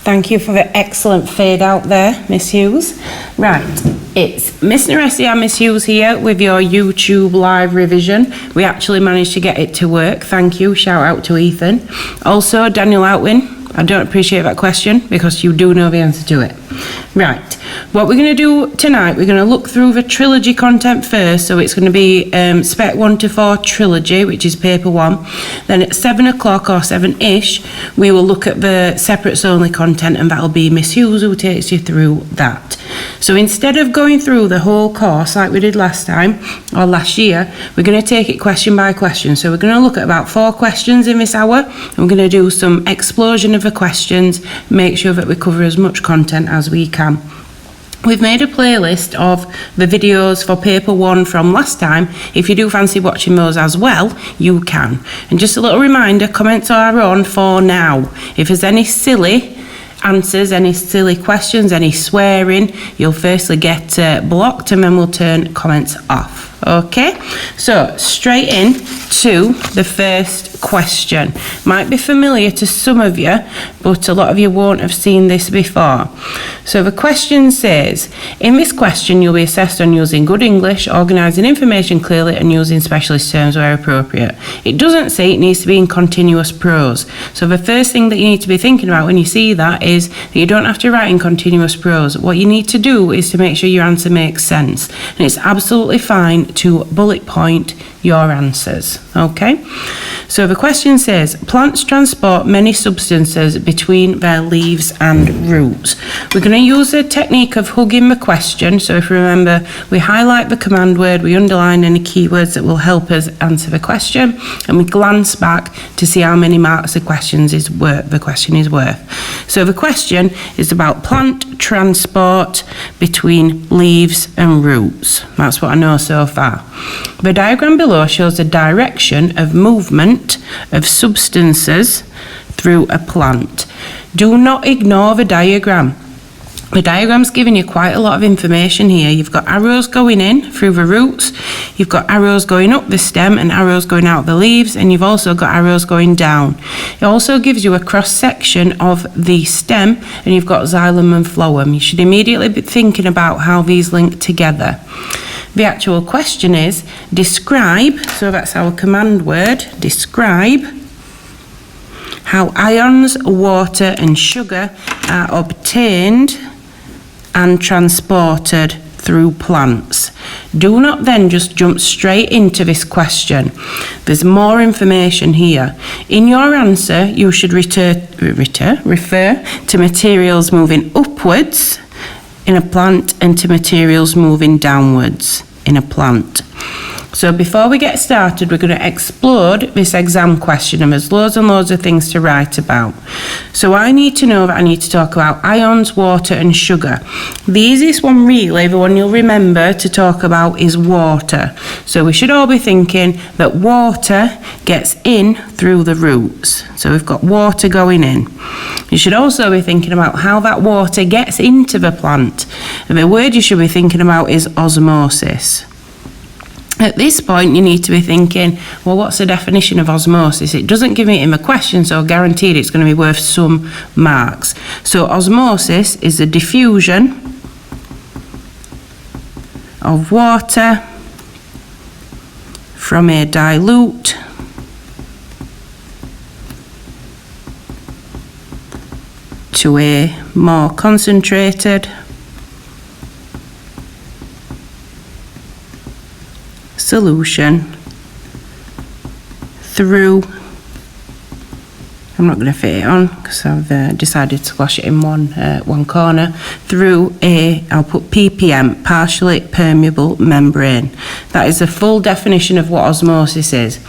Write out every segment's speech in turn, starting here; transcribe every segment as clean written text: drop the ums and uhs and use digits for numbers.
Thank you for the excellent fade out there, Miss Hughes. Right, it's Miss Naressi and Miss Hughes here with your YouTube live revision. We actually managed to get it to work. Thank you. Shout out to Ethan. Also, Daniel Outwin. I don't appreciate that question because you do know the answer to it. Right, what we're going to do tonight, we're going to look through the trilogy content first. So it's going to be Spec 1 to 4 trilogy, which is paper 1. Then at 7 o'clock or 7-ish, we will look at the separates only content, and that'll be Miss Hughes who takes you through that. So instead of going through the whole course like we did last time or last year, we're going to take it question by question. So we're going to look at about 4 questions in this hour, and we're going to do some explosion of the questions, make sure that we cover as much content as we can. We've made a playlist of the videos for paper 1 from last time. If you do fancy watching those as well, you can. And just a little reminder, comments are on for now. If there's any silly answers, any silly questions, any swearing, you'll firstly get blocked, and then we'll turn comments off. Okay, so straight in to the first question. Might be familiar to some of you, but a lot of you won't have seen this before. So the question says, in this question you'll be assessed on using good English, organising information clearly, and using specialist terms where appropriate. It doesn't say it needs to be in continuous prose. So the first thing that you need to be thinking about when you see that is that you don't have to write in continuous prose. What you need to do is to make sure your answer makes sense. And it's absolutely fine to bullet point your answers. Okay, so the question says, plants transport many substances between their leaves and roots. We're going to use a technique of hugging the question. So if you remember, we highlight the command word, we underline any keywords that will help us answer the question, and we glance back to see how many marks the question is worth. So the question is about plant transport between leaves and roots. That's what I know so far. The diagram below shows the direction of movement of substances through a plant. Do not ignore the diagram. The diagram's giving you quite a lot of information here. You've got arrows going in through the roots, you've got arrows going up the stem and arrows going out the leaves, and you've also got arrows going down. It also gives you a cross-section of the stem, and you've got xylem and phloem. You should immediately be thinking about how these link together. The actual question is, describe, so that's our command word, describe how ions, water and sugar are obtained and transported through plants. Do not then just jump straight into this question. There's more information here. In your answer, you should refer to materials moving upwards in a plant and to materials moving downwards in a plant. So before we get started, we're going to explode this exam question, and there's loads and loads of things to write about. So I need to know that I need to talk about ions, water and sugar. The easiest one really, the one you'll remember to talk about, is water. So we should all be thinking that water gets in through the roots. So we've got water going in. You should also be thinking about how that water gets into the plant. And the word you should be thinking about is osmosis. At this point, you need to be thinking, well, what's the definition of osmosis? It doesn't give it in the question, so guaranteed it's going to be worth some marks. So osmosis is the diffusion of water from a dilute to a more concentrated solution through, I'm not going to fit it on because I've decided to squash it in one corner, through I'll put ppm, partially permeable membrane. That is the full definition of what osmosis is.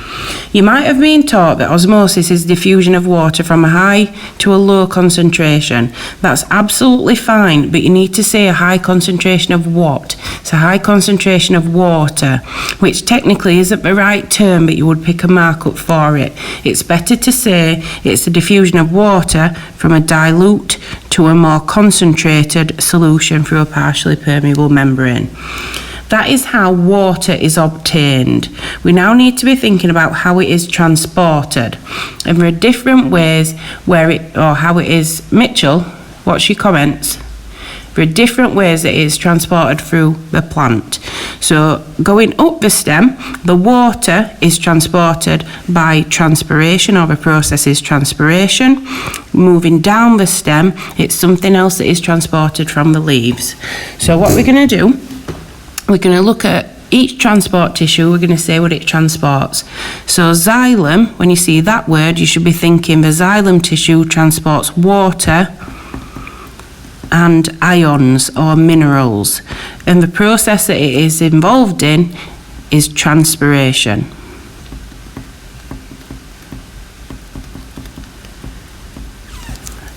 You might have been taught that osmosis is diffusion of water from a high to a low concentration. That's absolutely fine, but you need to say a high concentration of what? It's a high concentration of water, which technically isn't the right term, but you would pick a mark up for it. It's better to say it's the diffusion of water from a dilute to a more concentrated solution through a partially permeable membrane. That is how water is obtained. We now need to be thinking about how it is transported. And there are different ways how it is, Mitchell, What's your comments? There are different ways that it is transported through the plant. So going up the stem, the water is transported by transpiration, or the process is transpiration. Moving down the stem, it's something else that is transported from the leaves. So what we're going to do, we're going to look at each transport tissue, we're going to say what it transports. So xylem, when you see that word, you should be thinking the xylem tissue transports water and ions or minerals, and the process that it is involved in is transpiration.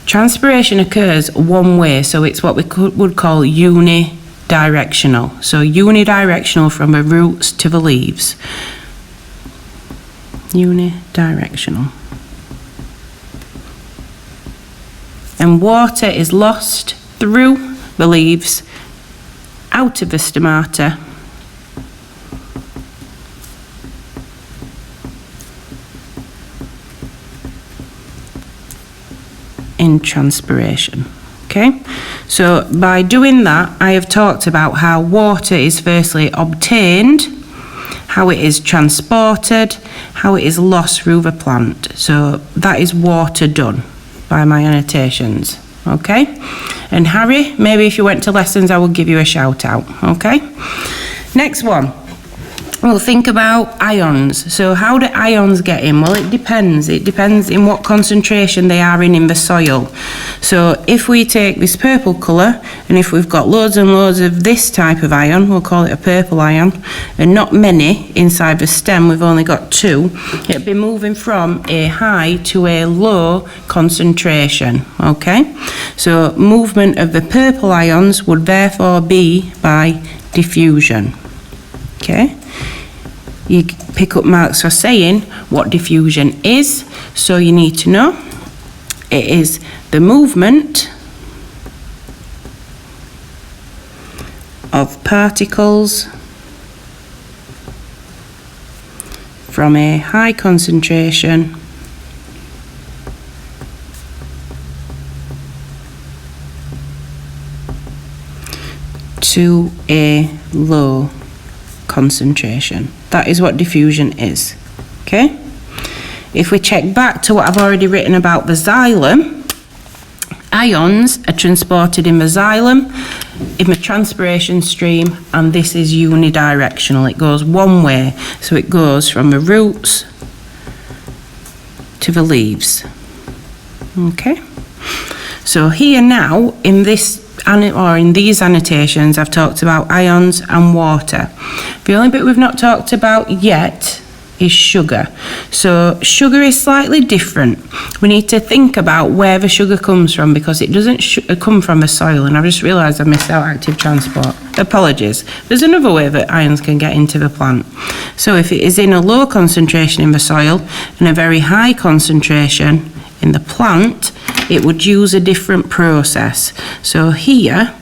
Transpiration occurs one way, so it's what we would call unidirectional. So unidirectional from the roots to the leaves. Unidirectional. And water is lost through the leaves, out of the stomata, in transpiration. Okay, so by doing that, I have talked about how water is firstly obtained, how it is transported, how it is lost through the plant. So that is water done by my annotations. Okay, and Harry, maybe if you went to lessons I will give you a shout out. Okay, next one, we'll think about ions. So how do ions get in? Well, it depends in what concentration they are in the soil. So if we take this purple colour, and if we've got loads and loads of this type of ion, we'll call it a purple ion, and not many inside the stem, we've only got 2, it'll be moving from a high to a low concentration. Okay, so movement of the purple ions would therefore be by diffusion. Okay, you pick up marks for saying what diffusion is, so you need to know it is the movement of particles from a high concentration to a low concentration. That is what diffusion is. Okay, if we check back to what I've already written about the xylem, ions are transported in the xylem in the transpiration stream, and this is unidirectional. It goes one way, so it goes from the roots to the leaves. Okay, so here now in this or in these annotations I've talked about ions and water. The only bit we've not talked about yet is sugar. So sugar is slightly different. We need to think about where the sugar comes from, because it doesn't come from the soil, and I've just realised I missed out active transport. Apologies. There's another way that ions can get into the plant. So if it is in a low concentration in the soil and a very high concentration in the plant, it would use a different process. So here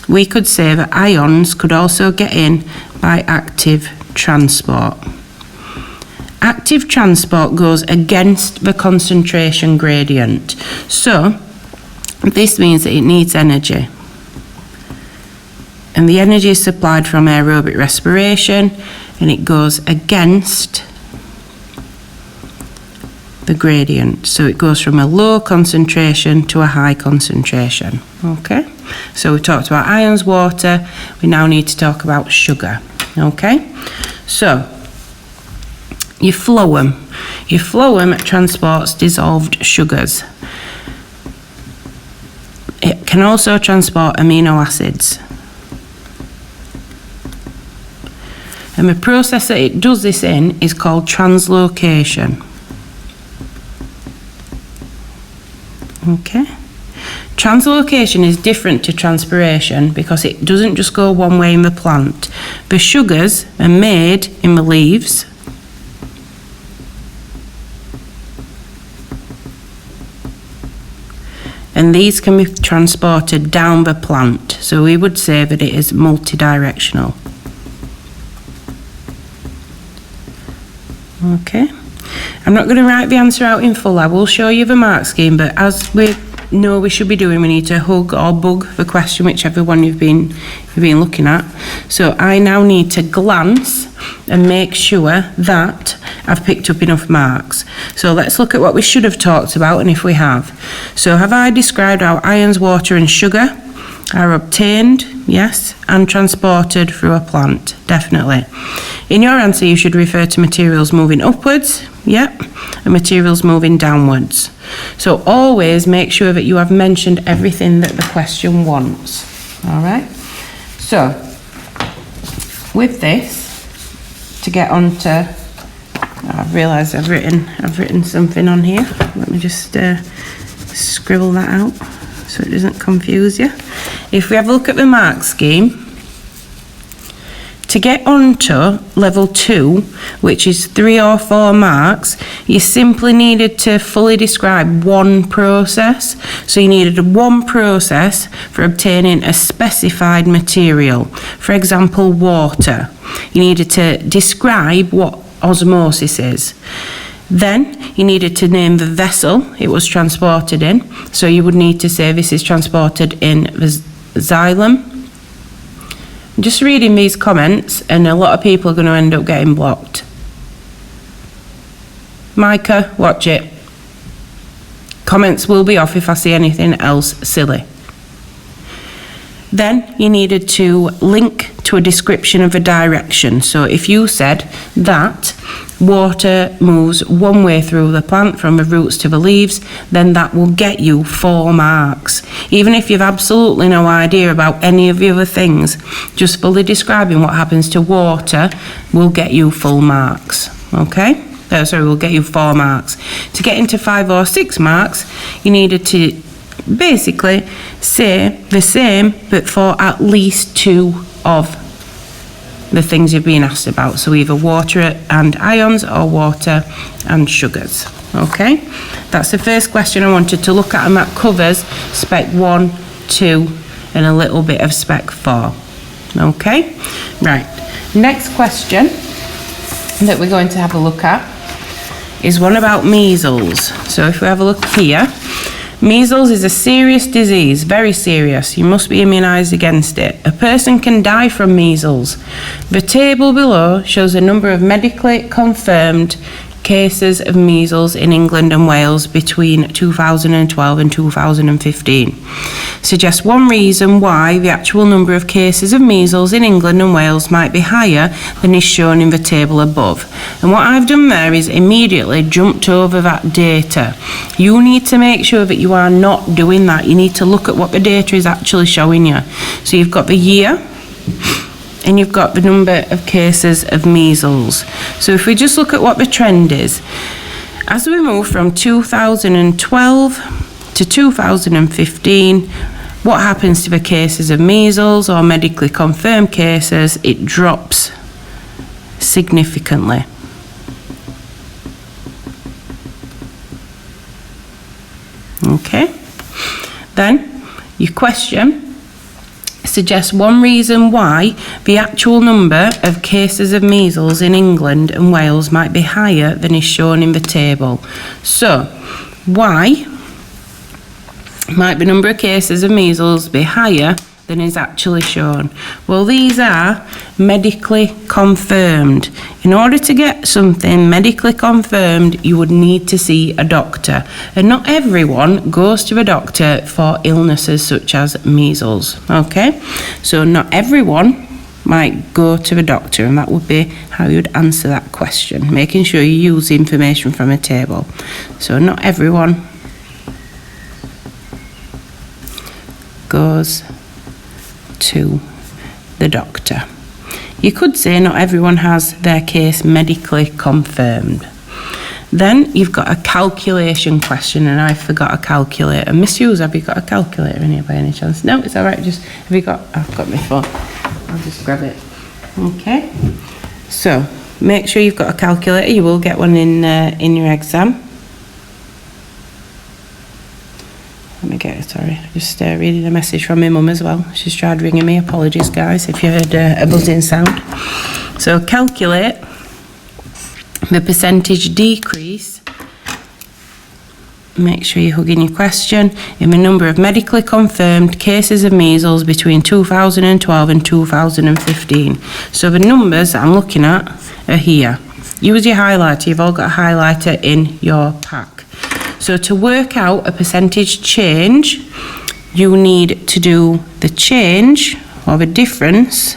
we could say that ions could also get in by active transport. Active transport goes against the concentration gradient. So this means that it needs energy. And the energy is supplied from aerobic respiration, and it goes against the gradient. So it goes from a low concentration to a high concentration. Okay, so we talked about ions, water, we now need to talk about sugar. Okay, so your phloem. Your phloem transports dissolved sugars. It can also transport amino acids. And the process that it does this in is called translocation. Okay. Translocation is different to transpiration because it doesn't just go one way in the plant. The sugars are made in the leaves, and these can be transported down the plant. So we would say that it is multidirectional. Okay. I'm not going to write the answer out in full. I will show you the mark scheme, but as we know we should be doing, we need to hug or bug the question, whichever one you've been looking at. So I now need to glance and make sure that I've picked up enough marks. So let's look at what we should have talked about and if we have. So have I described how ions, water and sugar are obtained? Yes. And transported through a plant? Definitely. In your answer you should refer to materials moving upwards, yep, and materials moving downwards. So always make sure that you have mentioned everything that the question wants. Alright, so with this, to get on to, I've realised I've written something on here. Let me just scribble that out so it doesn't confuse you. If we have a look at the mark scheme, to get onto level 2, which is 3 or 4 marks, you simply needed to fully describe one process. So you needed one process for obtaining a specified material. For example, water. You needed to describe what osmosis is. Then you needed to name the vessel it was transported in. So you would need to say this is transported in the xylem. I'm just reading these comments and a lot of people are going to end up getting blocked. Micah, watch it. Comments will be off if I see anything else silly. Then you needed to link to a description of a direction. So if you said that water moves one way through the plant from the roots to the leaves, then that will get you 4 marks. Even if you've absolutely no idea about any of the other things, just fully describing what happens to water will get you full marks. Okay? Will get you 4 marks. To get into 5 or 6 marks, you needed to basically say the same but for at least 2 of the things you've been asked about. So either water and ions or water and sugars. Okay, that's the first question I wanted to look at, and that covers spec 1, 2 and a little bit of spec 4. Okay, right, next question that we're going to have a look at is one about measles. So if we have a look here, measles is a serious disease, very serious. You must be immunised against it. A person can die from measles. The table below shows a number of medically confirmed cases of measles in England and Wales between 2012 and 2015. Suggests one reason why the actual number of cases of measles in England and Wales might be higher than is shown in the table above. And what I've done there is immediately jumped over that data. You need to make sure that you are not doing that. You need to look at what the data is actually showing you. So you've got the year, and you've got the number of cases of measles. So if we just look at what the trend is, as we move from 2012 to 2015, what happens to the cases of measles or medically confirmed cases? It drops significantly. Okay, then your question suggests one reason why the actual number of cases of measles in England and Wales might be higher than is shown in the table. So, why might the number of cases of measles be higher than is actually shown? Well, these are medically confirmed. In order to get something medically confirmed, you would need to see a doctor. And not everyone goes to a doctor for illnesses such as measles. Okay? So not everyone might go to the doctor, and that would be how you'd answer that question, making sure you use the information from a table. So not everyone goes to the doctor. You could say not everyone has their case medically confirmed. Then you've got a calculation question, and I forgot a calculator. Miss Hughes, have you got a calculator in here by any chance? No, it's all right. Just have you got? I've got my phone. I'll just grab it. Okay. So make sure you've got a calculator. You will get one in your exam. Let me get it, sorry. Just reading a message from my mum as well. She's tried ringing me. Apologies, guys, if you heard a buzzing sound. So calculate the percentage decrease make sure you're hugging your question, in the number of medically confirmed cases of measles between 2012 and 2015. So the numbers that I'm looking at are here. Use your highlighter. You've all got a highlighter in your pack. So to work out a percentage change, you need to do the change or the difference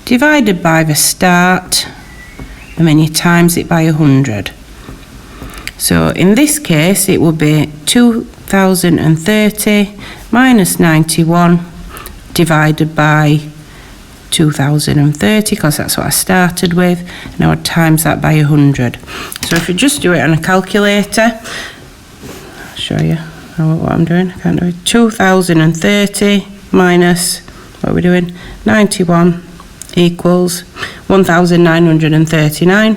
divided by the start, and then you times it by 100. So in this case, it would be 2030 minus 91 divided by 2030, because that's what I started with, and I would times that by 100. So if you just do it on a calculator, I'll show you what I'm doing. I can't do it. 2030 minus, what are we doing? 91 equals 1939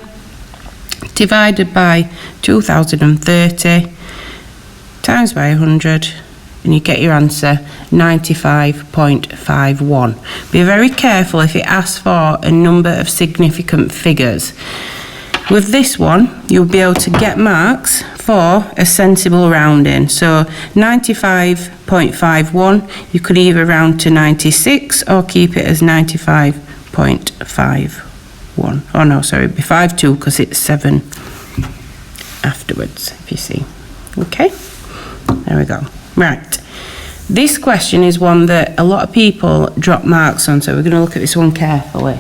divided by 2030 times by 100, and you get your answer 95.51. Be very careful if it asks for a number of significant figures. With this one, you'll be able to get marks for a sensible rounding. So 95.51, you could either round to 96 or keep it as 95.51. Oh no, sorry, it'd be 52 because it's 7 afterwards, if you see. Okay, there we go. Right, this question is one that a lot of people drop marks on, so we're going to look at this one carefully.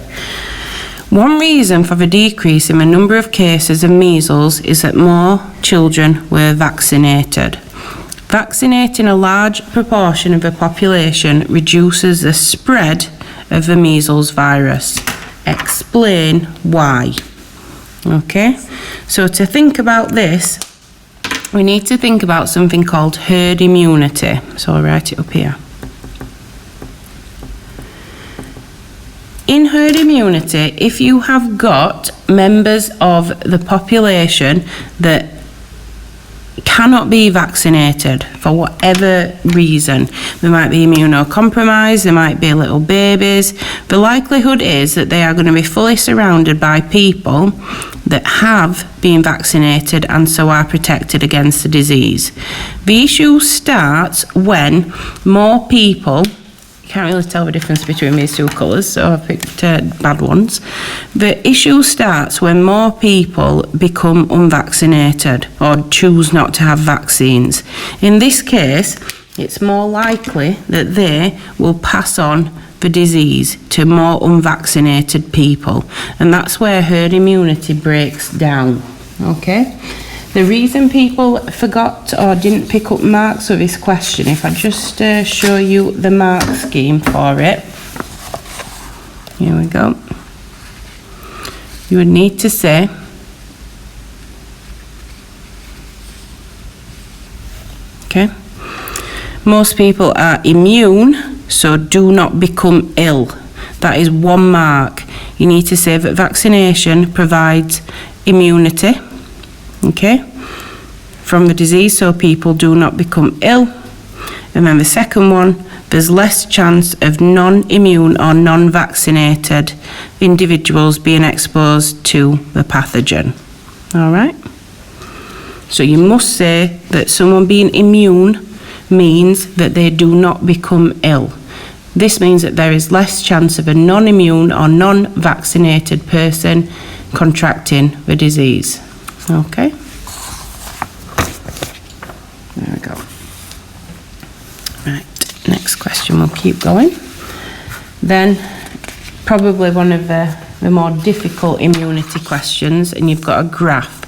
One reason for the decrease in the number of cases of measles is that more children were vaccinated. Vaccinating a large proportion of the population reduces the spread of the measles virus. Explain why. Okay, so to think about this, we need to think about something called herd immunity. So I'll write it up here. In herd immunity, if you have got members of the population that cannot be vaccinated for whatever reason, they might be immunocompromised, they might be little babies, the likelihood is that they are going to be fully surrounded by people that have been vaccinated and so are protected against the disease. The issue starts when more people, can't really tell the difference between these two colours, so I picked bad ones. The issue starts when more people become unvaccinated or choose not to have vaccines. In this case, it's more likely that they will pass on the disease to more unvaccinated people, and that's where herd immunity breaks down. Okay? The reason people forgot or didn't pick up marks for this question, if I just show you the mark scheme for it. Here we go. You would need to say, okay, most people are immune, so do not become ill. That is one mark. You need to say that vaccination provides immunity, okay, from the disease, so people do not become ill. And then the second one, there's less chance of non-immune or non-vaccinated individuals being exposed to the pathogen. All right? So you must say that someone being immune means that they do not become ill. This means that there is less chance of a non-immune or non-vaccinated person contracting the disease. Okay? There we go. Right, next question, we'll keep going. Then, probably one of the more difficult immunity questions, and you've got a graph.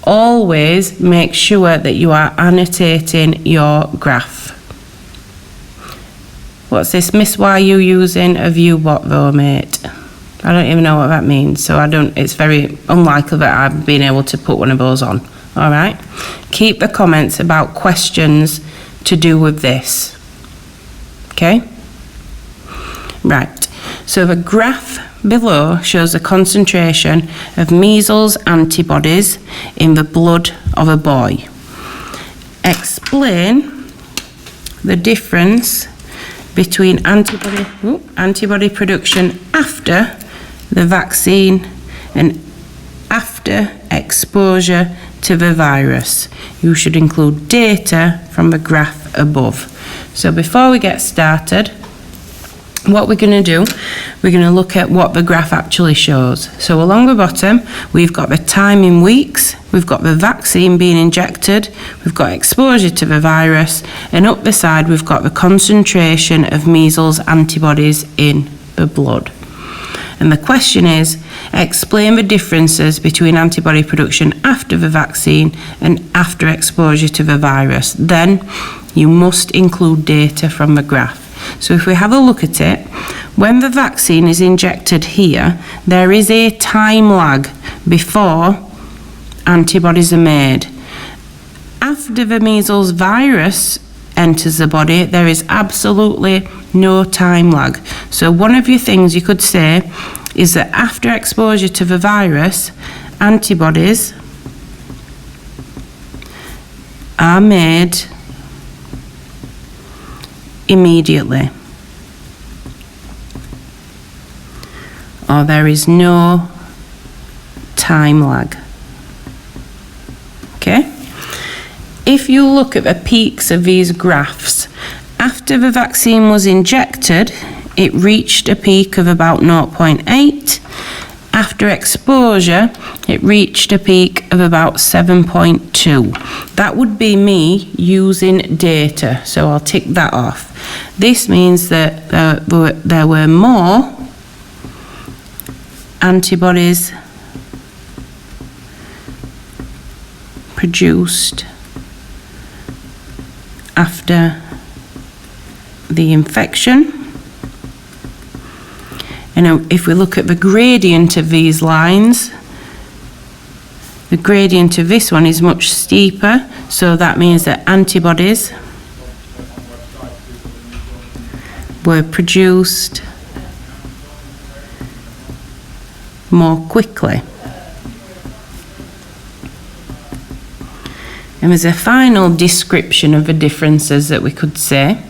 Always make sure that you are annotating your graph. What's this? Miss, why are you using a viewbot though, mate? I don't even know what that means, so it's very unlikely that I've been able to put one of those on. All right? Keep the comments about questions to do with this. Okay? Right. So the graph below shows the concentration of measles antibodies in the blood of a boy. Explain the difference between antibody production after the vaccine and after exposure to the virus. You should include data from the graph above. So before we get started, what we're going to do, we're going to look at what the graph actually shows. So along the bottom, we've got the time in weeks, we've got the vaccine being injected, we've got exposure to the virus, and up the side we've got the concentration of measles antibodies in the blood. And the question is, explain the differences between antibody production after the vaccine and after exposure to the virus. Then you must include data from the graph. So if we have a look at it, when the vaccine is injected here, there is a time lag before antibodies are made. After the measles virus enters the body, there is absolutely no time lag. So one of your things you could say is that after exposure to the virus, antibodies are made immediately, or there is no time lag. Okay? If you look at the peaks of these graphs, after the vaccine was injected, it reached a peak of about 0.8. After exposure, it reached a peak of about 7.2. That would be me using data, so I'll tick that off. This means that there were more antibodies produced after the infection. And if we look at the gradient of these lines, the gradient of this one is much steeper, so that means that antibodies were produced more quickly. And there's a final description of the differences that we could say.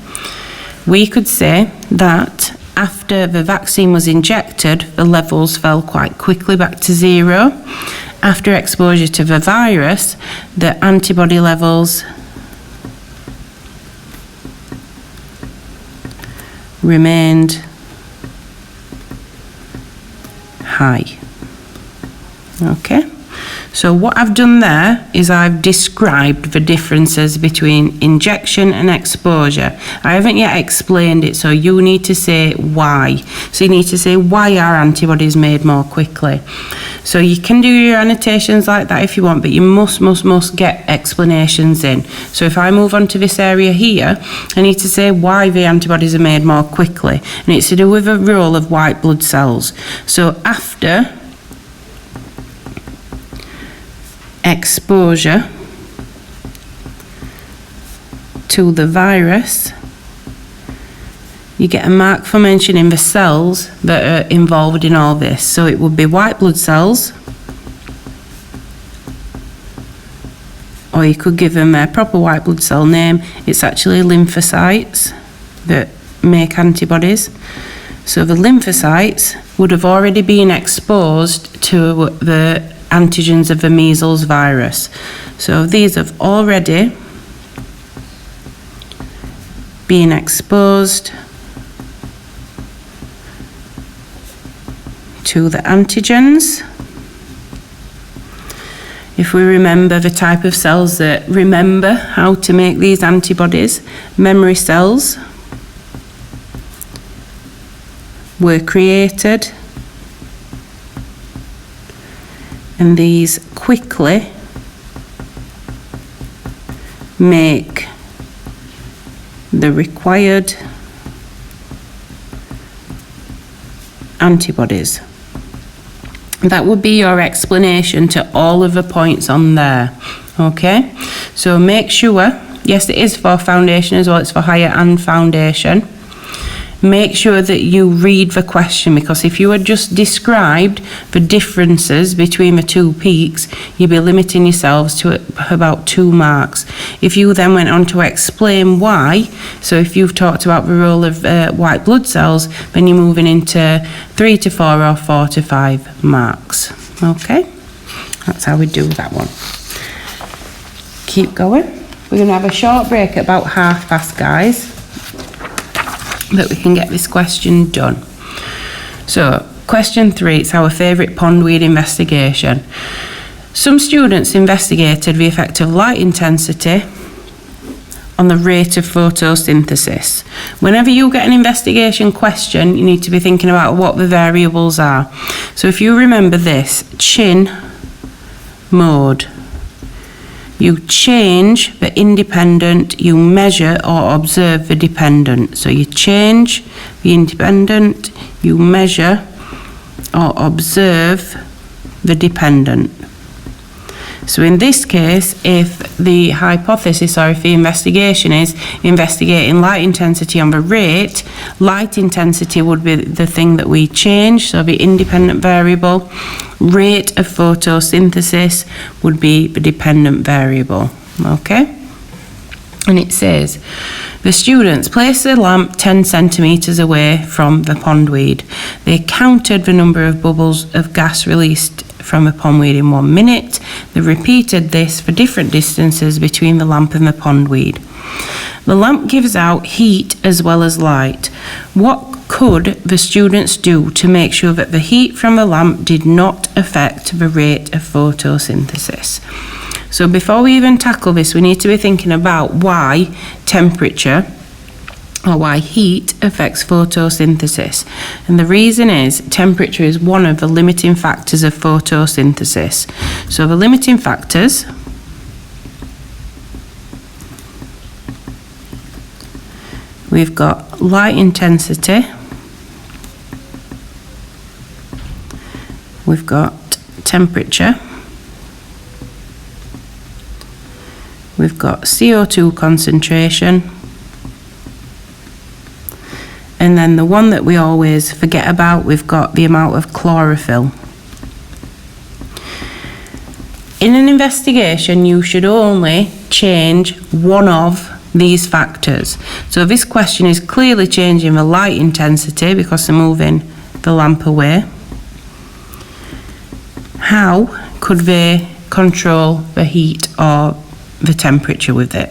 We could say that after the vaccine was injected, the levels fell quite quickly back to zero. After exposure to the virus, the antibody levels remained high. Okay? So what I've done there is I've described the differences between injection and exposure. I haven't yet explained it, so you need to say why. So you need to say, why are antibodies made more quickly? So you can do your annotations like that if you want, but you must get explanations in. So if I move on to this area here, I need to say why the antibodies are made more quickly. And it's to do with the role of white blood cells. So after exposure to the virus, you get a mark for mentioning the cells that are involved in all this. So it would be white blood cells, or you could give them their proper white blood cell name. It's actually lymphocytes that make antibodies. So the lymphocytes would have already been exposed to the antigens of the measles virus. So these have already been exposed to the antigens. If we remember the type of cells that remember how to make these antibodies, memory cells were created, and these quickly make the required antibodies. That would be your explanation to all of the points on there. Okay, so make sure, yes, it is for foundation as well, it's for higher and foundation. Make sure that you read the question, because if you had just described the differences between the two peaks, you'd be limiting yourselves to about 2 marks. If you then went on to explain why, so if you've talked about the role of white blood cells, then you're moving into 3 to 4 or 4 to 5 marks. Okay, that's how we do that one. keep going. We're going to have a short break at about past, guys, that we can get this question done. So, question 3, it's our favourite pondweed investigation. Some students investigated the effect of light intensity on the rate of photosynthesis. Whenever you get an investigation question, you need to be thinking about what the variables are. So if you remember this, chin mode. You change the independent, you measure or observe the dependent. So you change the independent, you measure or observe the dependent. So in this case, if the hypothesis or if the investigation is investigating light intensity on the rate, light intensity would be the thing that we change, so the independent variable. Rate of photosynthesis would be the dependent variable, okay? And it says, the students placed the lamp 10 centimetres away from the pondweed. They counted the number of bubbles of gas released from the pondweed in 1 minute. They repeated this for different distances between the lamp and the pondweed. The lamp gives out heat as well as light. What could the students do to make sure that the heat from the lamp did not affect the rate of photosynthesis? So before we even tackle this, we need to be thinking about why temperature or why heat affects photosynthesis. And the reason is temperature is one of the limiting factors of photosynthesis. So the limiting factors we've got light intensity, we've got temperature, we've got CO2 concentration, and then the one that we always forget about, we've got the amount of chlorophyll. In an investigation, you should only change one of these factors. So this question is clearly changing the light intensity because they're moving the lamp away. How could they control the heat or the temperature with it?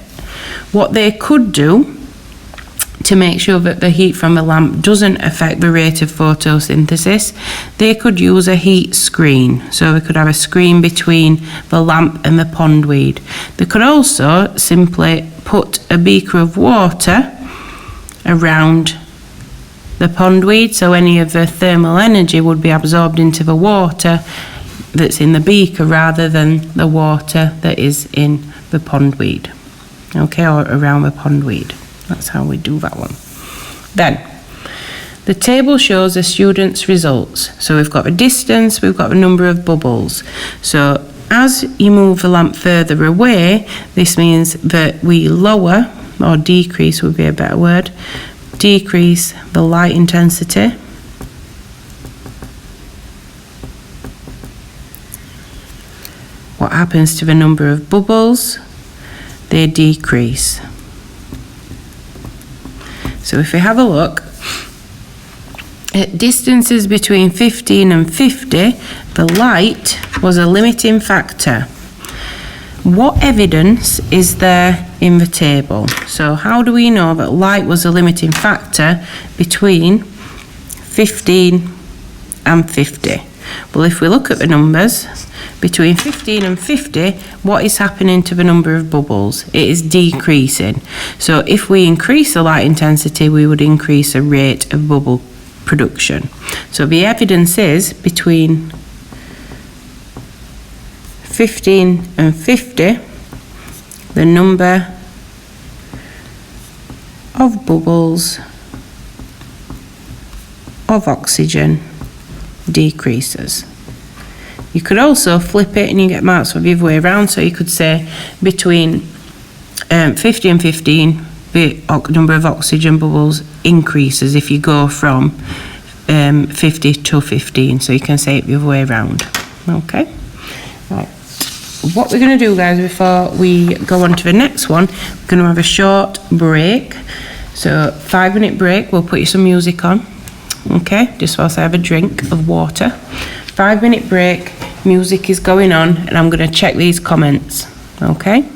What they could do to make sure that the heat from the lamp doesn't affect the rate of photosynthesis, they could use a heat screen. So we could have a screen between the lamp and the pondweed. They could also simply put a beaker of water around the pondweed, so any of the thermal energy would be absorbed into the water that's in the beaker rather than the water that is in the pondweed, okay, or around the pondweed. That's how we do that one. Then, the table shows the students' results. So we've got the distance, we've got the number of bubbles. So as you move the lamp further away, this means that we lower, or decrease would be a better word, decrease the light intensity. What happens to the number of bubbles? They decrease. So if we have a look at distances between 15 and 50, the light was a limiting factor. What evidence is there in the table? So how do we know that light was a limiting factor between 15 and 50? Well, if we look at the numbers, between 15 and 50, what is happening to the number of bubbles? It is decreasing. So if we increase the light intensity, we would increase the rate of bubble production. So the evidence is between 15 and 50, the number of bubbles of oxygen decreases. You could also flip it and you get marks the other way around, so you could say between 50 and 15 the number of oxygen bubbles increases if you go from 50 to 15, so you can say it the other way around. Okay, right. What we're going to do, guys, before we go on to the next one, we're going to have a short break. So 5-minute break, we'll put you some music on, okay, just whilst I have a drink of water. 5-minute break, music is going on, and I'm going to check these comments, okay?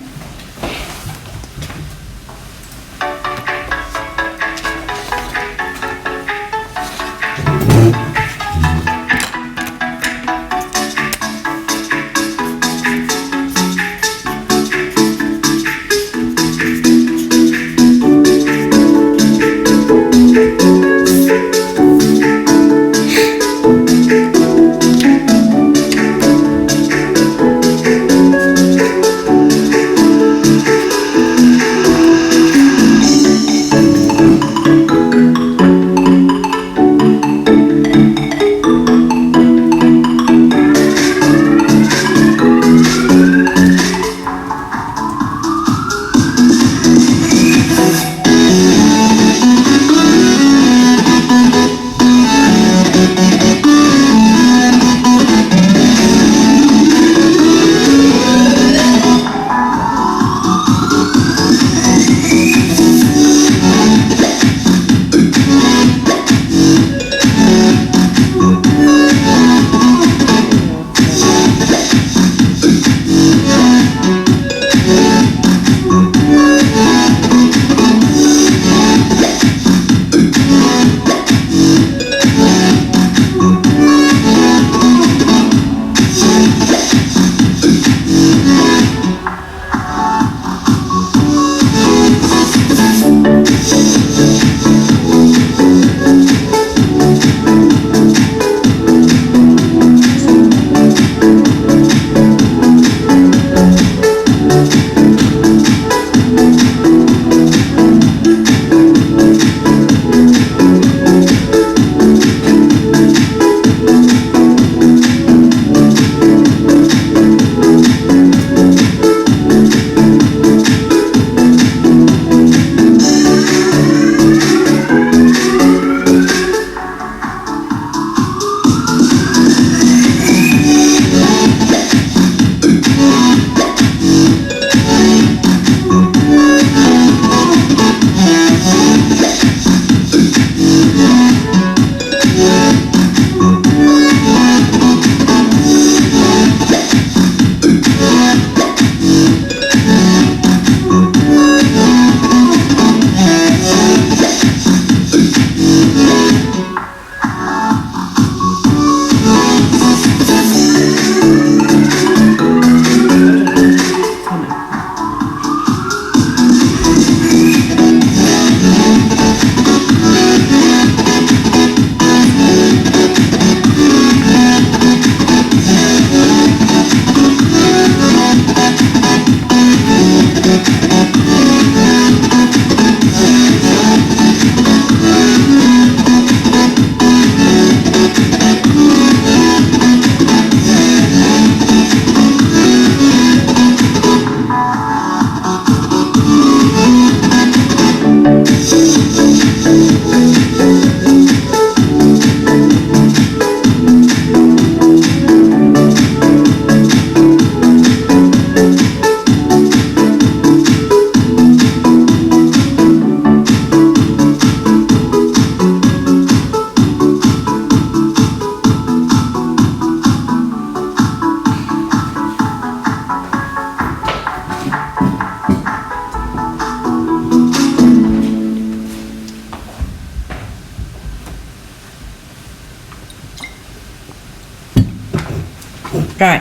Right,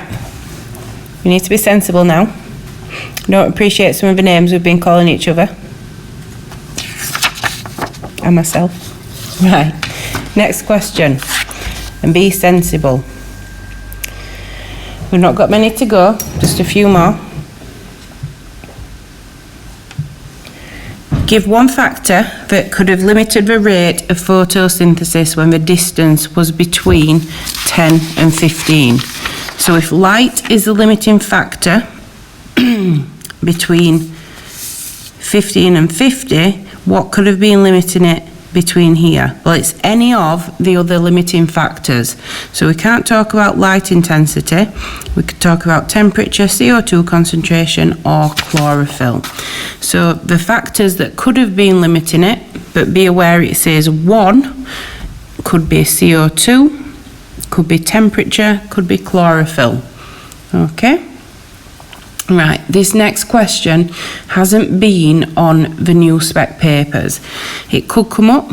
we need to be sensible now. Don't appreciate some of the names we've been calling each other. And myself. Right, next question. And be sensible. We've not got many to go, just a few more. Give one factor that could have limited the rate of photosynthesis when the distance was between 10 and 15. So if light is the limiting factor between 15 and 50, what could have been limiting it between here? Well, it's any of the other limiting factors. So we can't talk about light intensity. We could talk about temperature, CO2 concentration, or chlorophyll. So the factors that could have been limiting it, but be aware it says 1, could be CO2, could be temperature, could be chlorophyll. Okay? Right, this next question hasn't been on the new spec papers. It could come up,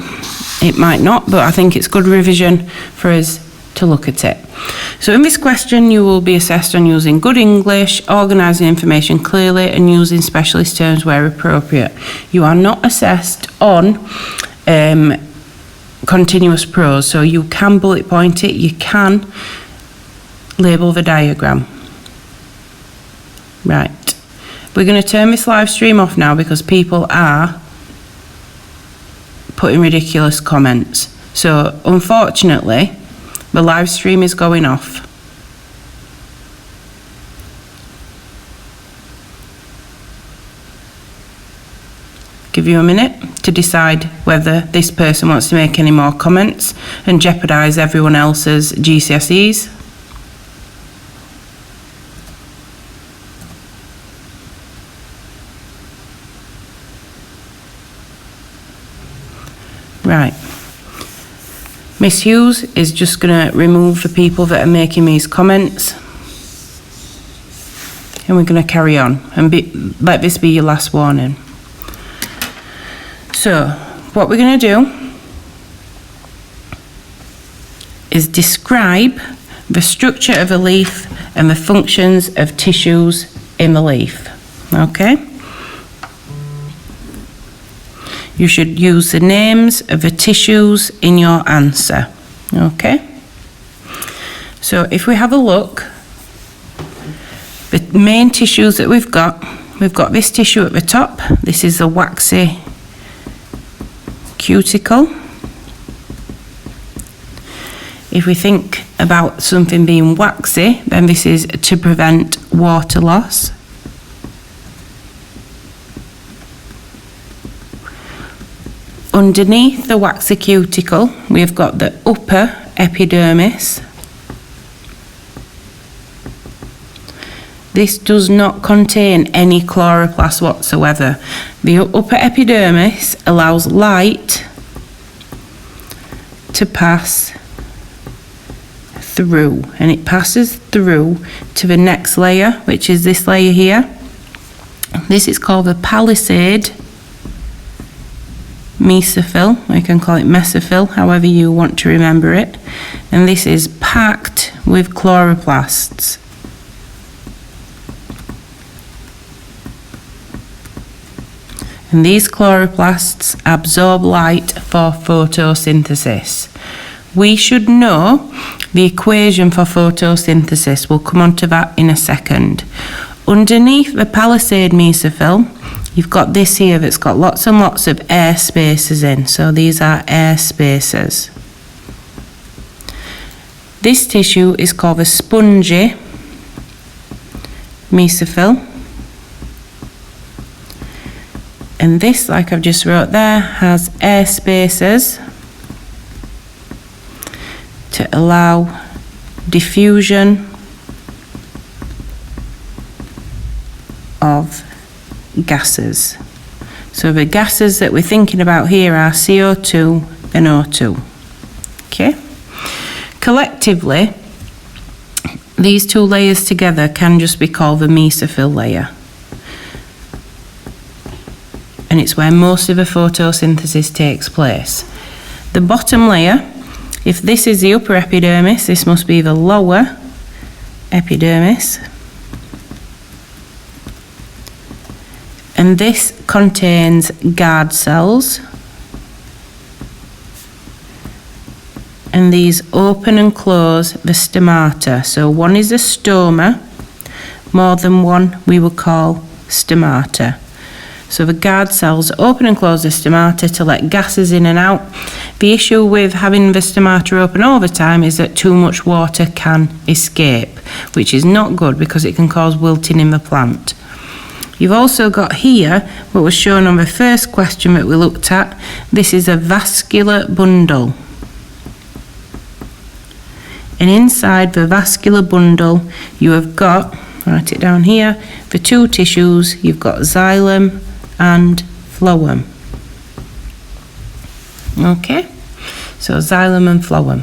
it might not, but I think it's good revision for us to look at it. So in this question, you will be assessed on using good English, organising information clearly, and using specialist terms where appropriate. You are not assessed on continuous prose, so you can bullet point it, you can label the diagram. Right, we're going to turn this live stream off now because people are putting ridiculous comments. So unfortunately, the live stream is going off. Give you a minute to decide whether this person wants to make any more comments and jeopardise everyone else's GCSEs. Right. Miss Hughes is just going to remove the people that are making these comments. And we're going to carry on and let this be your last warning. So, what we're going to do is describe the structure of a leaf and the functions of tissues in the leaf. Okay? you should use the names of the tissues in your answer. Okay? So if we have a look, the main tissues that we've got this tissue at the top. This is the waxy cuticle. If we think about something being waxy, then this is to prevent water loss. Underneath the waxy cuticle, we've got the upper epidermis. This does not contain any chloroplasts whatsoever. The upper epidermis allows light to pass through, and it passes through to the next layer, which is this layer here. This is called the palisade mesophyll. We can call it mesophyll, however you want to remember it. And this is packed with chloroplasts. And these chloroplasts absorb light for photosynthesis. We should know the equation for photosynthesis. We'll come on to that in a second. Underneath the palisade mesophyll, you've got this here that's got lots and lots of air spaces in. So these are air spaces. This tissue is called the spongy mesophyll. And this, like I've just wrote there, has air spaces to allow diffusion of gases. So the gases that we're thinking about here are CO2 and O2. Okay? Collectively, these two layers together can just be called the mesophyll layer. And it's where most of the photosynthesis takes place. The bottom layer, if this is the upper epidermis, this must be the lower epidermis. And this contains guard cells. And these open and close the stomata. So one is a stoma, more than one we would call stomata. So the guard cells open and close the stomata to let gases in and out. The issue with having the stomata open all the time is that too much water can escape, which is not good because it can cause wilting in the plant. You've also got here what was shown on the first question that we looked at. This is a vascular bundle. And inside the vascular bundle, you have got, write it down here, the two tissues, you've got xylem and phloem. Okay, so xylem and phloem.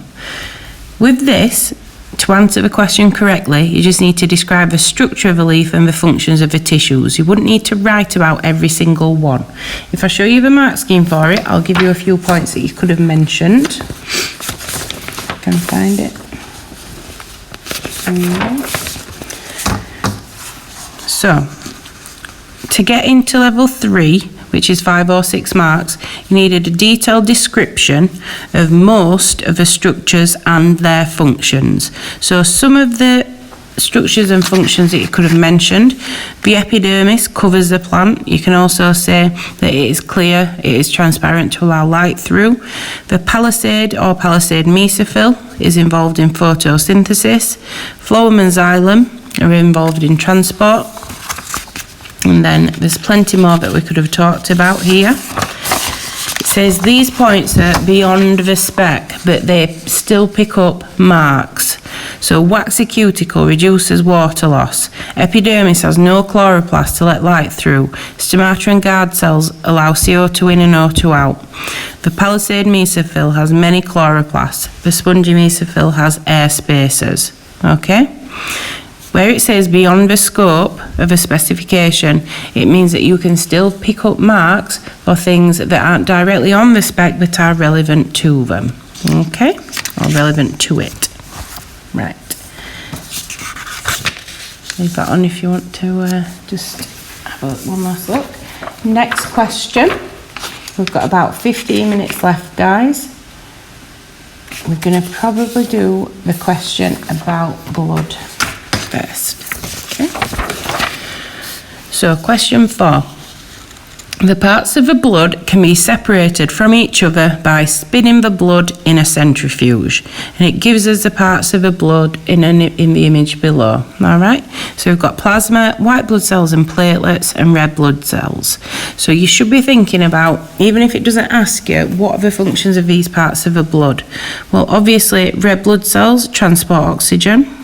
With this, to answer the question correctly, you just need to describe the structure of the leaf and the functions of the tissues. You wouldn't need to write about every single one. If I show you the mark scheme for it, I'll give you a few points that you could have mentioned. I can find it. So, to get into level 3, which is 5 or 6 marks, you needed a detailed description of most of the structures and their functions. So some of the structures and functions that you could have mentioned, the epidermis covers the plant. You can also say that it is clear, it is transparent to allow light through. The palisade or palisade mesophyll is involved in photosynthesis. Phloem and xylem are involved in transport. And then there's plenty more that we could have talked about here. It says these points are beyond the spec, but they still pick up marks. So waxy cuticle reduces water loss. Epidermis has no chloroplast to let light through. Stomata and guard cells allow CO2 in and O2 out. The palisade mesophyll has many chloroplasts. The spongy mesophyll has air spaces. Okay? Where it says beyond the scope of a specification, it means that you can still pick up marks for things that aren't directly on the spec but are relevant to them. Okay? Or relevant to it. Right. Leave that on if you want to just have one last look. Next question. We've got about 15 minutes left, guys. We're going to probably do the question about blood first. Okay. So question 4. The parts of the blood can be separated from each other by spinning the blood in a centrifuge, and it gives us the parts of the blood in the image below. All right, so we've got plasma, white blood cells and platelets, and red blood cells. So you should be thinking about, even if it doesn't ask you, what are the functions of these parts of the blood? Well, obviously red blood cells transport oxygen,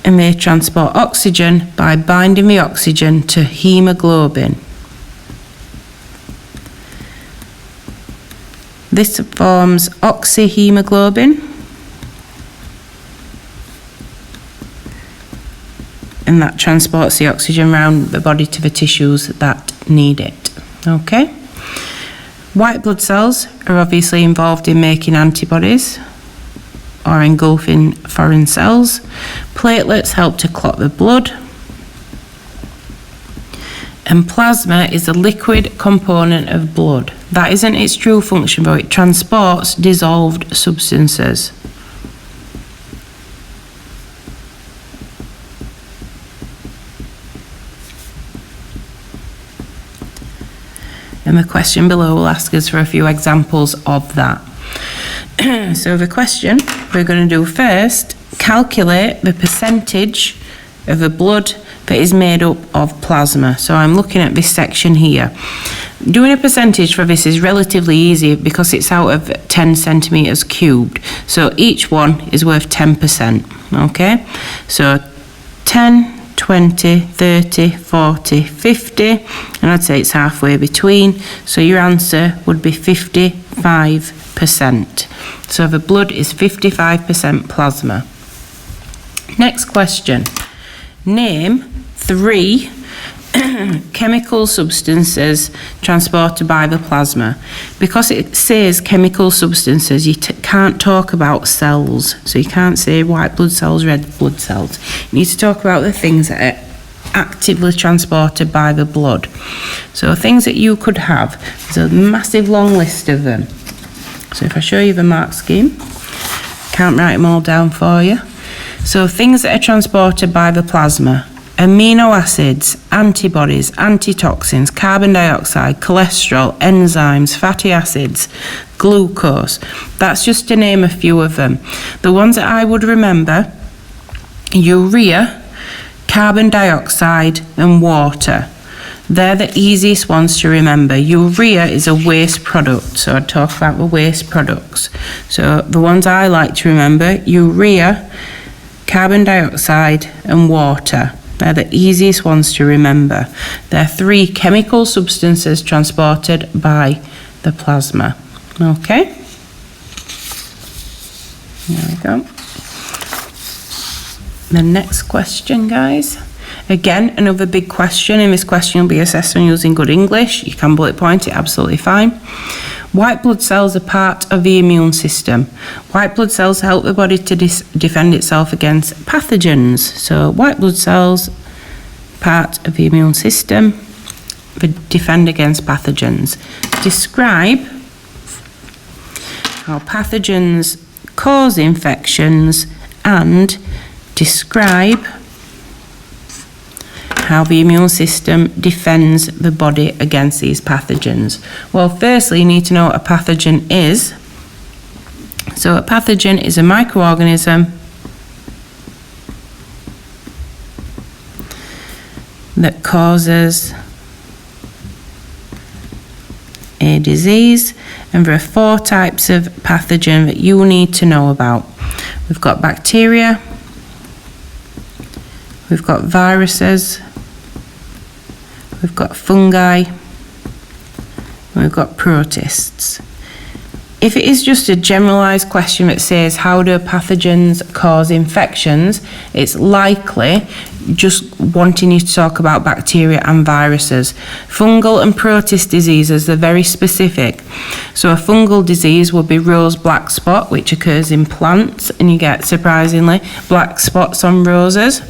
and they transport oxygen by binding the oxygen to hemoglobin. This forms oxyhemoglobin, and that transports the oxygen around the body to the tissues that need it. Okay? White blood cells are obviously involved in making antibodies or engulfing foreign cells. Platelets help to clot the blood. And plasma is a liquid component of blood. That isn't its true function, but it transports dissolved substances. And the question below will ask us for a few examples of that. So the question we're going to do first, calculate the percentage of the blood that is made up of plasma. So I'm looking at this section here. Doing a percentage for this is relatively easy because it's out of 10 centimetres cubed. So each one is worth 10%, okay? So 10, 20, 30, 40, 50, and I'd say it's halfway between. So your answer would be 55%. So the blood is 55% plasma. Next question. Name 3 chemical substances transported by the plasma. Because it says chemical substances, you can't talk about cells. So you can't say white blood cells, red blood cells. You need to talk about the things that are actively transported by the blood. So things that you could have, there's a massive long list of them. So if I show you the mark scheme, can't write them all down for you. So things that are transported by the plasma: amino acids, antibodies, antitoxins, carbon dioxide, cholesterol, enzymes, fatty acids, glucose. That's just to name a few of them. The ones that I would remember: urea, carbon dioxide and water. They're the easiest ones to remember. Urea is a waste product, so I'd talk about the waste products. So the ones I like to remember: urea, carbon dioxide and water. They're the easiest ones to remember. They're 3 chemical substances transported by the plasma. Okay? There we go. The next question, guys. Again, another big question. In this question, you'll be assessed on using good English. You can bullet point it, absolutely fine. White blood cells are part of the immune system. White blood cells help the body to defend itself against pathogens. So white blood cells, part of the immune system, defend against pathogens. Describe how pathogens cause infections and describe how the immune system defends the body against these pathogens. Well, firstly, you need to know what a pathogen is. So a pathogen is a microorganism that causes a disease, and there are 4 types of pathogen that you need to know about. We've got bacteria, we've got viruses, we've got fungi, and we've got protists. If it is just a generalised question that says how do pathogens cause infections, it's likely just wanting you to talk about bacteria and viruses. Fungal and protist diseases are very specific. So a fungal disease would be rose black spot, which occurs in plants, and you get, surprisingly, black spots on roses.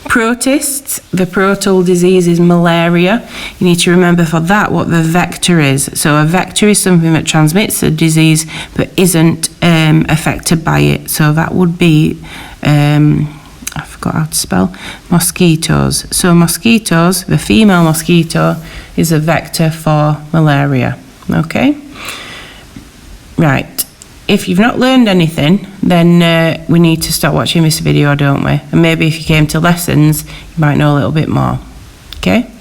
Protists, the protal disease is malaria. You need to remember for that what the vector is. So a vector is something that transmits a disease but isn't affected by it. So that would be, I forgot how to spell, mosquitoes. So mosquitoes, the female mosquito is a vector for malaria. Okay? Right. If you've not learned anything, then we need to stop watching this video, don't we? And maybe if you came to lessons, you might know a little bit more. Okay?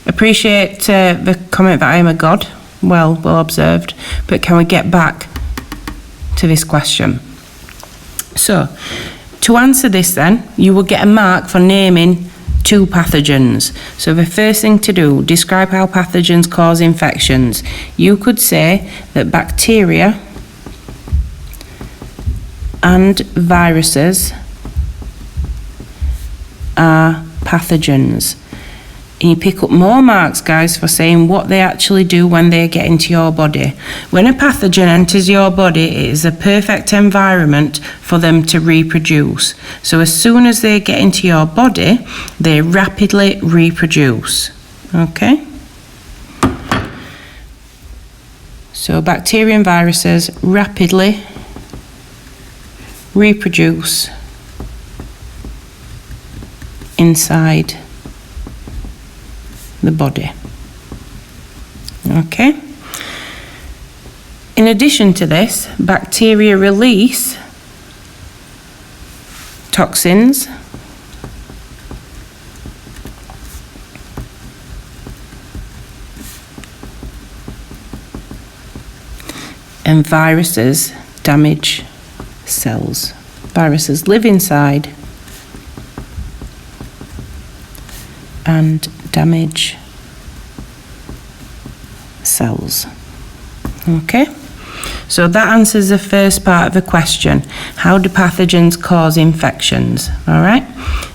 Appreciate the comment that I am a god. Well observed. But can we get back to this question? So, to answer this then, you will get a mark for naming 2 pathogens. So the first thing to do, describe how pathogens cause infections. You could say that bacteria and viruses are pathogens. And you pick up more marks, guys, for saying what they actually do when they get into your body. When a pathogen enters your body, it is a perfect environment for them to reproduce. So as soon as they get into your body, they rapidly reproduce. Okay? So bacteria and viruses rapidly reproduce inside the body. Okay? In addition to this, bacteria release toxins and viruses damage cells. Viruses live inside and damage cells. Okay? So that answers the first part of the question. How do pathogens cause infections? Alright?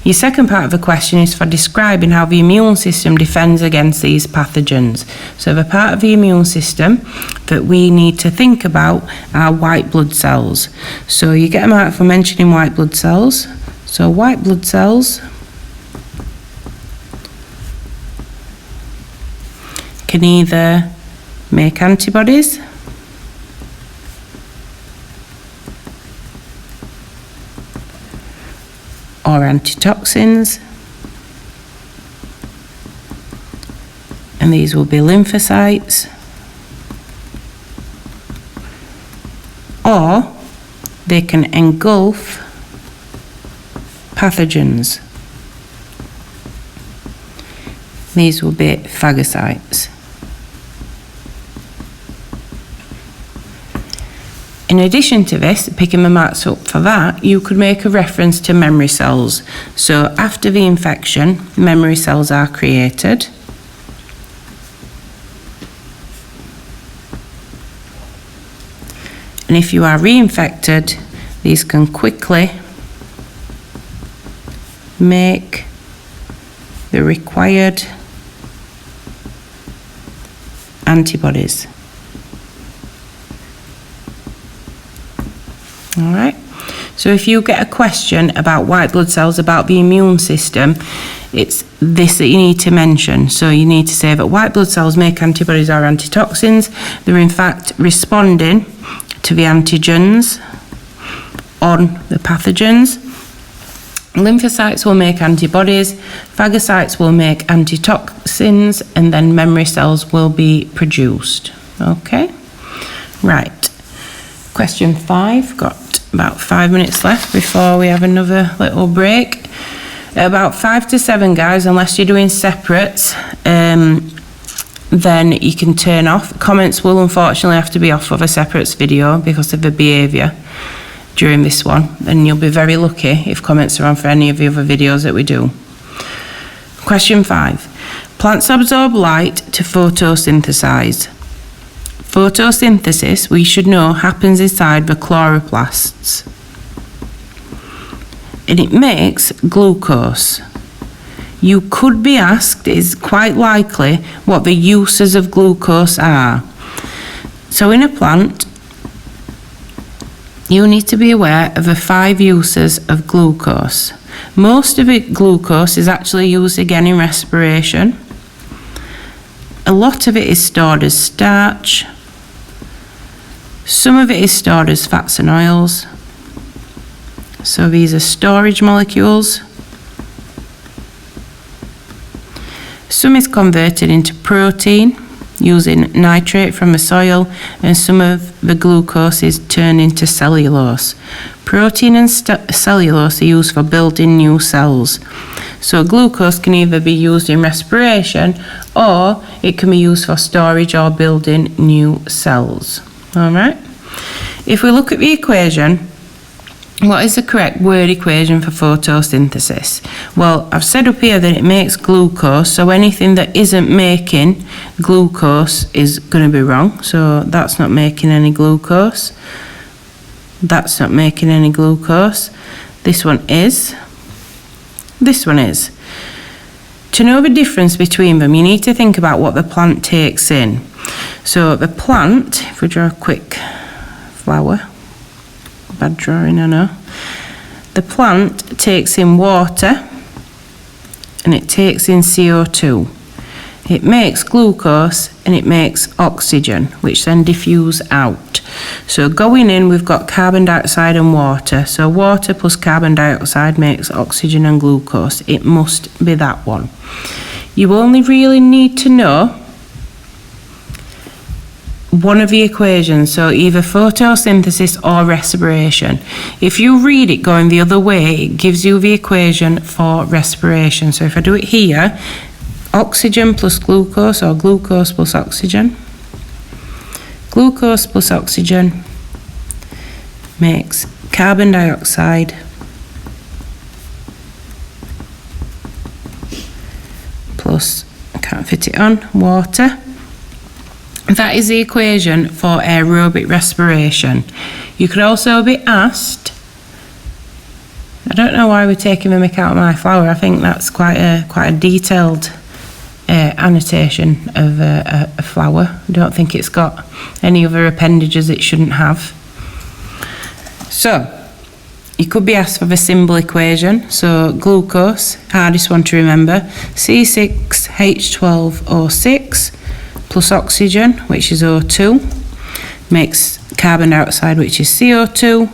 Your second part of the question is for describing how the immune system defends against these pathogens. So the part of the immune system that we need to think about are white blood cells. So you get a mark for mentioning white blood cells. So white blood cells can either make antibodies or antitoxins, and these will be lymphocytes, or they can engulf pathogens. These will be phagocytes. In addition to this, picking the marks up for that, you could make a reference to memory cells. So after the infection, memory cells are created. And if you are reinfected, these can quickly make the required antibodies. All right. So if you get a question about white blood cells, about the immune system, it's this that you need to mention. So you need to say that white blood cells make antibodies or antitoxins. They're in fact responding to the antigens on the pathogens. Lymphocytes will make antibodies, phagocytes will make antitoxins, and then memory cells will be produced. Okay? Right. Question 5, got about 5 minutes left before we have another little break. About 5 to 7, guys, unless you're doing separates, then you can turn off. Comments will unfortunately have to be off of a separates video because of the behaviour during this one, and you'll be very lucky if comments are on for any of the other videos that we do. Question 5. Plants absorb light to photosynthesize. Photosynthesis, we should know, happens inside the chloroplasts. And it makes glucose. You could be asked, it's quite likely, what the uses of glucose are. So in a plant, you need to be aware of the 5 uses of glucose. Most of it, glucose, is actually used again in respiration. A lot of it is stored as starch. Some of it is stored as fats and oils. So these are storage molecules. Some is converted into protein using nitrate from the soil, and some of the glucose is turned into cellulose. Protein and cellulose are used for building new cells. So glucose can either be used in respiration or it can be used for storage or building new cells. Alright? If we look at the equation, what is the correct word equation for photosynthesis? Well, I've said up here that it makes glucose, so anything that isn't making glucose is going to be wrong. So that's not making any glucose. That's not making any glucose. This one is. This one is. To know the difference between them, you need to think about what the plant takes in. So the plant, if we draw a quick flower, bad drawing, I know. The plant takes in water and it takes in CO2. It makes glucose and it makes oxygen, which then diffuse out. So going in, we've got carbon dioxide and water. So water plus carbon dioxide makes oxygen and glucose. It must be that one. You only really need to know one of the equations, so either photosynthesis or respiration. If you read it going the other way, it gives you the equation for respiration. So if I do it here, oxygen plus glucose, or glucose plus oxygen. Glucose plus oxygen makes carbon dioxide plus, I can't fit it on, water. That is the equation for aerobic respiration. You could also be asked, I don't know why we're taking the mick out of my flower. I think that's quite a detailed annotation of a flower. I don't think it's got any other appendages it shouldn't have. So you could be asked for the symbol equation. So glucose, hardest one to remember, C6H12O6 plus oxygen, which is O2, makes carbon dioxide, which is CO2,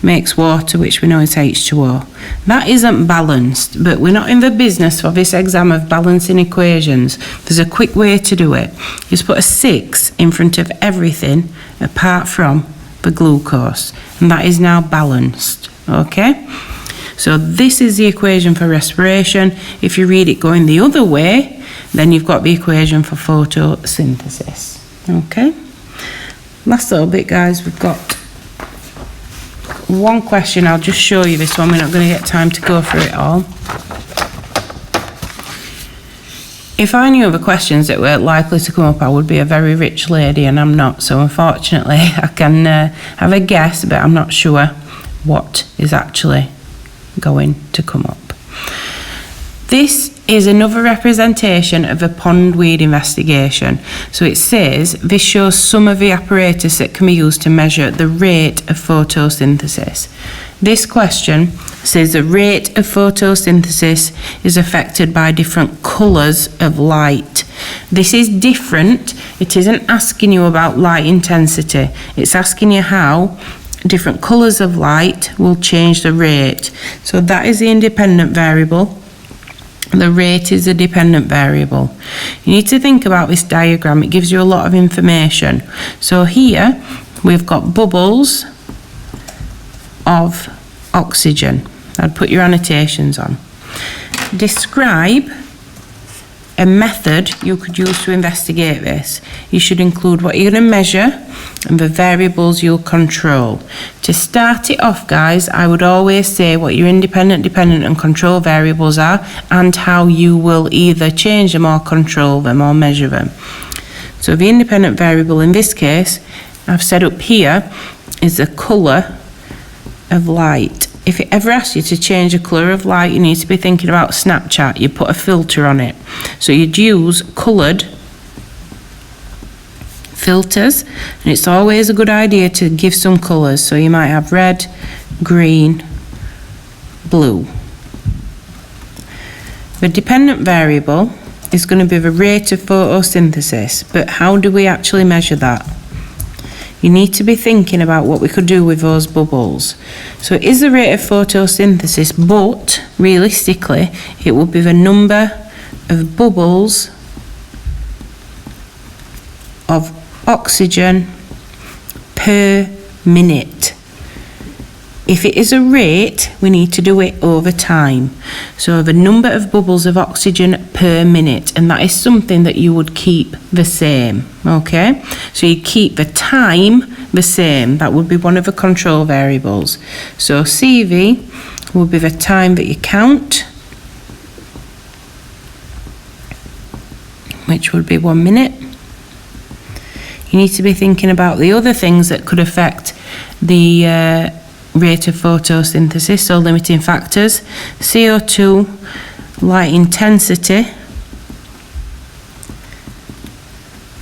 makes water, which we know is H2O. That isn't balanced, but we're not in the business for this exam of balancing equations. There's a quick way to do it. Just put a 6 in front of everything apart from the glucose, and that is now balanced. Okay? So this is the equation for respiration. If you read it going the other way, then you've got the equation for photosynthesis. Okay? Last little bit, guys, we've got one question. I'll just show you this one. We're not going to get time to go through it all. If I knew the questions that were likely to come up, I would be a very rich lady, and I'm not. So unfortunately, I can have a guess, but I'm not sure what is actually going to come up. This is another representation of a pondweed investigation. So it says this shows some of the apparatus that can be used to measure the rate of photosynthesis. This question says the rate of photosynthesis is affected by different colours of light. This is different. It isn't asking you about light intensity. It's asking you how different colours of light will change the rate. So that is the independent variable. The rate is a dependent variable. You need to think about this diagram. It gives you a lot of information. So here we've got bubbles of oxygen. I'd put your annotations on. Describe a method you could use to investigate this. You should include what you're going to measure and the variables you'll control. To start it off, guys, I would always say what your independent, dependent and control variables are and how you will either change them or control them or measure them. So the independent variable in this case, I've set up here, is the colour of light. If it ever asks you to change the colour of light, you need to be thinking about Snapchat. You put a filter on it. So you'd use coloured filters, and it's always a good idea to give some colours. So you might have red, green, blue. The dependent variable is going to be the rate of photosynthesis, but how do we actually measure that? You need to be thinking about what we could do with those bubbles. So it is the rate of photosynthesis, but realistically, it will be the number of bubbles of oxygen per minute. If it is a rate, we need to do it over time. So the number of bubbles of oxygen per minute, and that is something that you would keep the same, okay? So you keep the time the same. That would be one of the control variables. So CV will be the time that you count, which would be 1 minute. You need to be thinking about the other things that could affect the rate of photosynthesis, so limiting factors, CO2, light intensity,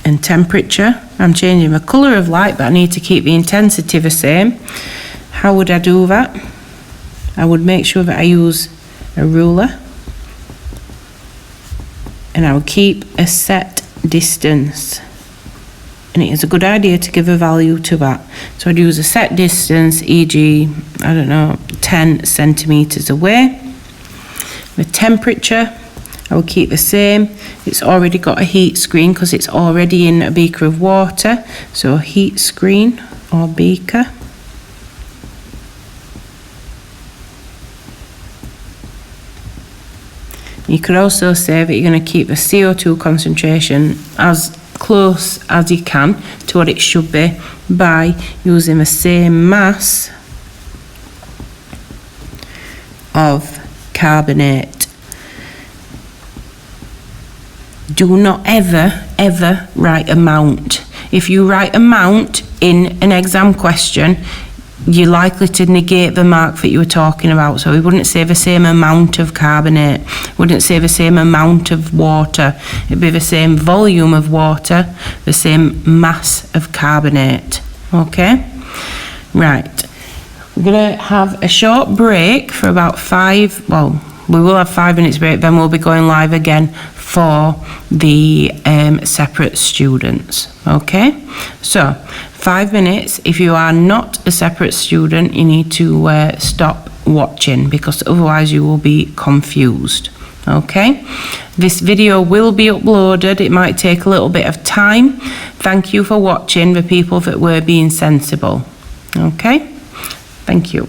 and temperature. I'm changing the colour of light, but I need to keep the intensity the same. How would I do that? I would make sure that I use a ruler, and I would keep a set distance. And it is a good idea to give a value to that. So I'd use a set distance, e.g., 10 centimetres away. The temperature, I will keep the same. It's already got a heat screen because it's already in a beaker of water. So heat screen or beaker. You could also say that you're going to keep the CO2 concentration as close as you can to what it should be by using the same mass of carbonate. Do not ever write amount. If you write amount in an exam question, you're likely to negate the mark that you were talking about. So we wouldn't say the same amount of carbonate, wouldn't say the same amount of water. It'd be the same volume of water, the same mass of carbonate. Okay? Right. We're going to have a short break for about we will have 5 minutes break, then we'll be going live again for the separate students. Okay? So 5 minutes. If you are not a separate student, you need to stop watching because otherwise you will be confused. Okay, this video will be uploaded. It might take a little bit of time. Thank you for watching, the people that were being sensible. Okay, thank you.